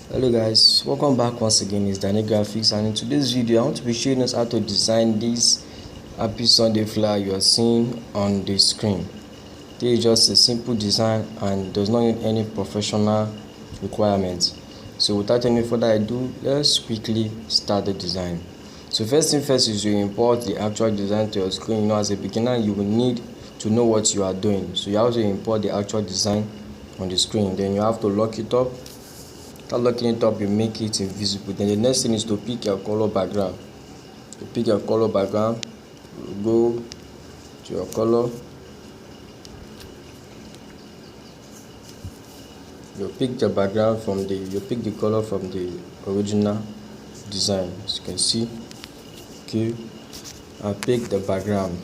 Hello guys, welcome back once again. It's Danny Graphics, and in today's video I want to be showing us how to design this Happy Sunday flyer you are seeing on the screen. This is just a simple design and does not need any professional requirements. So without any further ado, let's quickly start the design. So first thing first is you import the actual design to your screen. As a beginner you will need to know what you are doing. So you have to import the actual design on the screen. Then you have to lock it up. After locking it up, you make it invisible. Then the next thing is to pick your color background. You pick your color background, you go to your color, you pick the background from you pick the color from the original design, as you can see. Okay, I pick the background.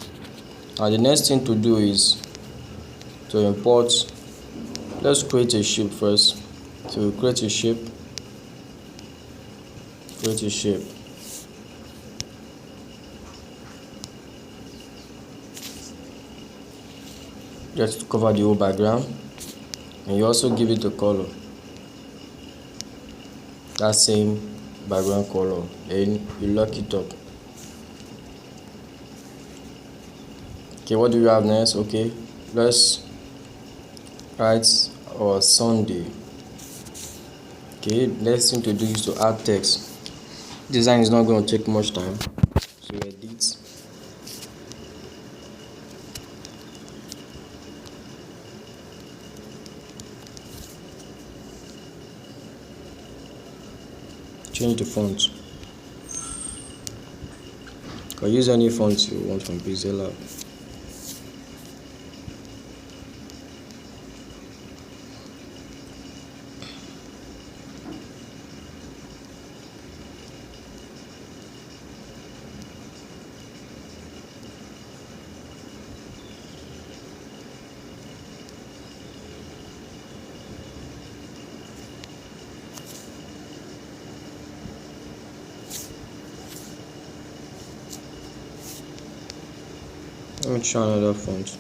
Now the next thing to do is to import. Let's create a shape first. So create a shape. Just cover the whole background, and you also give it a color, that same background color. Then you lock it up. Okay, what do you have next? Okay, let's write our Sunday. Okay, next thing to do is to add text. Design is not going to take much time, so edit, change the font. You can use any font you want from Pixellab. Let me try another font.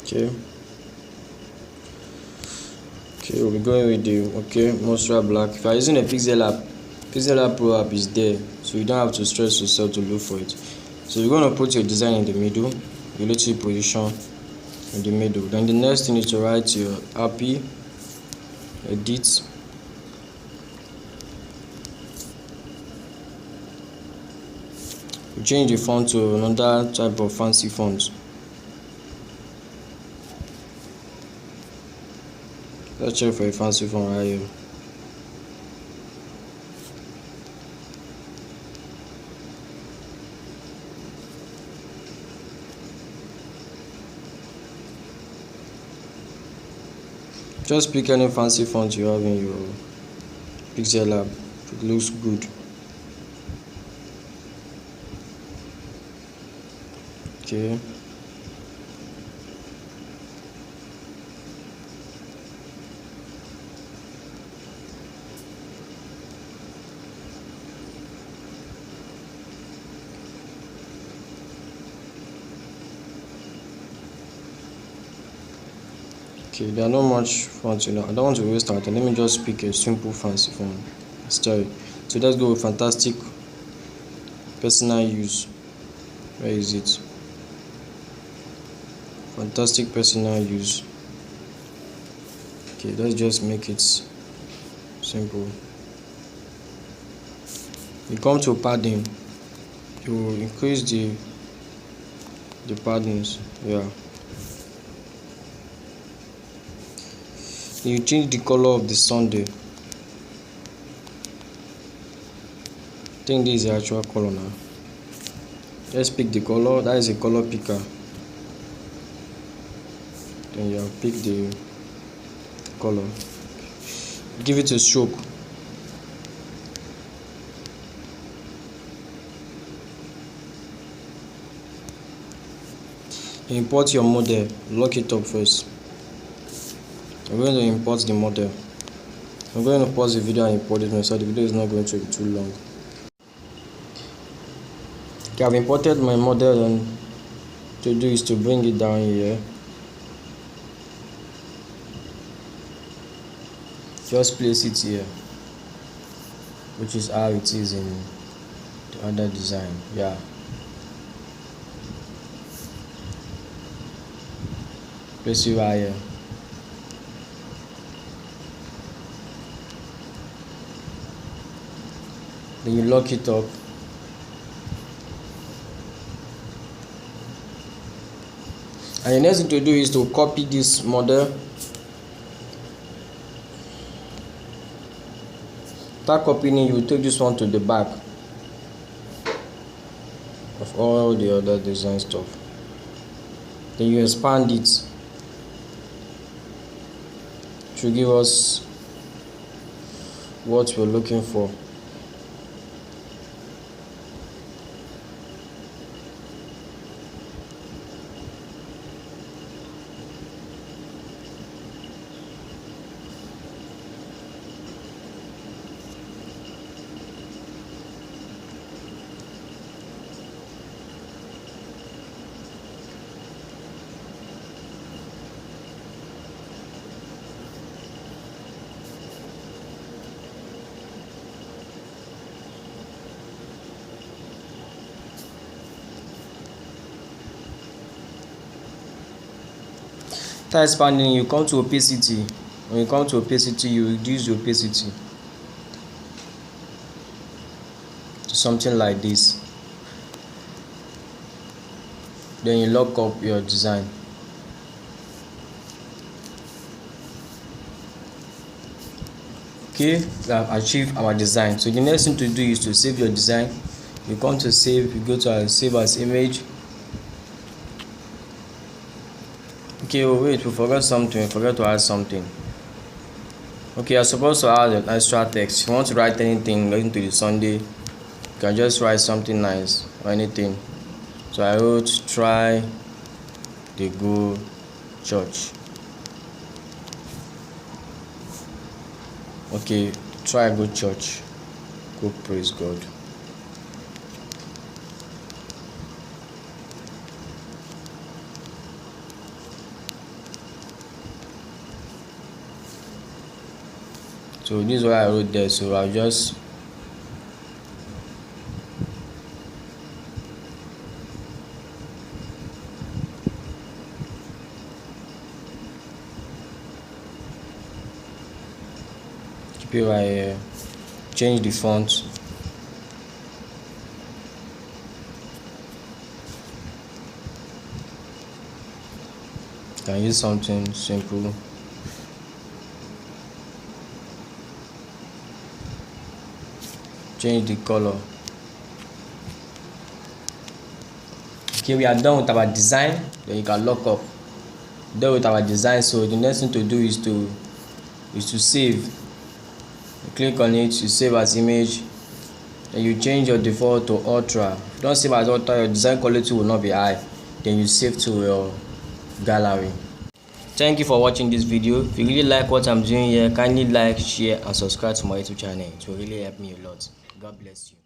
Okay, we'll be going with the Monster Black. If you are using a Pixellab Pro app is there, so you don't have to stress yourself to look for it. So you're going to put your design in the middle, you literally position in the middle. Then the next thing is to write your happy, edit, you change the font to another type of fancy font. Let's check for a fancy font right here. Just pick any fancy font you have in your Pixellab. It looks good. Okay. Okay, there are not much fonts, I don't want to waste our time. Let me just pick a simple fancy font. So let's go with fantastic personal use. Where is it? Fantastic personal use. Okay, let's just make it simple. You come to padding, you increase the paddings, yeah. You change the color of the Sunday. I think this is the actual color now. Let's pick the color. That is a color picker. Then you pick the color. Give it a stroke. Import your model. Lock it up first. I'm going to import the model. I'm going to pause the video and import it so the video is not going to be too long. Okay, I've imported my model, and to do is to bring it down here. Just place it here, which is how it is in the other design. Yeah. Place it right here. Then you lock it up. And the next thing to do is to copy this model. Start copying it, you take this one to the back of all the other design stuff. Then you expand it to give us what we're looking for. After expanding, you come to opacity. When you come to opacity, you reduce the opacity to something like this. Then you lock up your design. Okay, we have achieved our design. So the next thing to do is to save your design. You come to save, you go to save as image. Okay, oh wait, we forgot something. We forgot to add something. Okay, you're supposed to add an extra text. If you want to write anything relating to the Sunday, you can just write something nice or anything. So I wrote, try the go church. Okay, try go church. Go praise God. So this is what I wrote there. So I'll just keep it right here. Change the font. Can use something simple. Change the color. Okay, we are done with our design. Then you can lock up. Done with our design. So the next thing to do is to save. You click on it, you save as image. Then you change your default to ultra. If you don't save as ultra, your design quality will not be high. Then you save to your gallery. Thank you for watching this video. If you really like what I'm doing here, kindly like, share and subscribe to my YouTube channel. It will really help me a lot. God bless you.